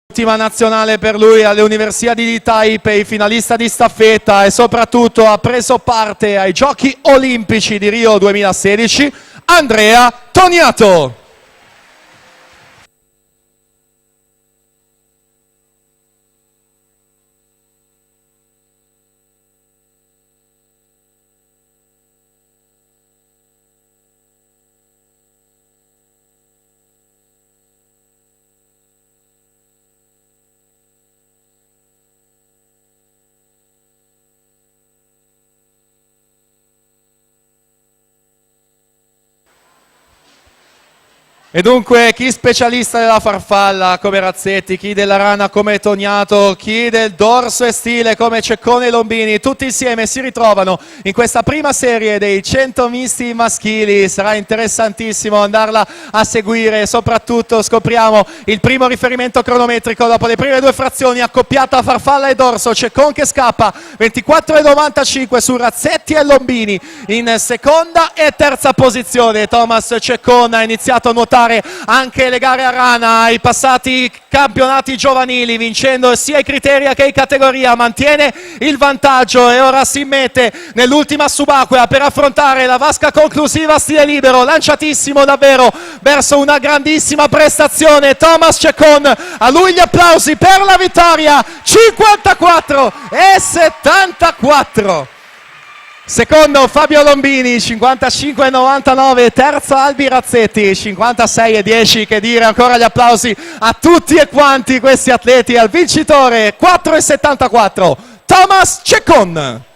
Ultima nazionale per lui alle Universiadi di Taipei, finalista di staffetta e soprattutto ha preso parte ai Giochi Olimpici di Rio 2016, Andrea Toniato. E dunque chi specialista della farfalla come Razzetti, chi della rana come Toniato, chi del dorso e stile come Ceccone e Lombini, tutti insieme si ritrovano in questa prima serie dei 100 misti maschili. Sarà interessantissimo andarla a seguire, soprattutto scopriamo il primo riferimento cronometrico dopo le prime due frazioni, accoppiata farfalla e dorso, Ceccone che scappa 24,95 su Razzetti e Lombini in seconda e terza posizione. Thomas Ceccone ha iniziato a nuotare anche le gare a rana ai passati campionati giovanili, vincendo sia i criteri che in categoria, mantiene il vantaggio e ora si mette nell'ultima subacquea per affrontare la vasca conclusiva stile libero, lanciatissimo davvero verso una grandissima prestazione Thomas Ceccone, a lui gli applausi per la vittoria, 54,74. Secondo Fabio Lombini, 55,99, terzo Albi Razzetti, 56,10, che dire, ancora gli applausi a tutti e quanti questi atleti, al vincitore 4,74, Thomas Ceccone.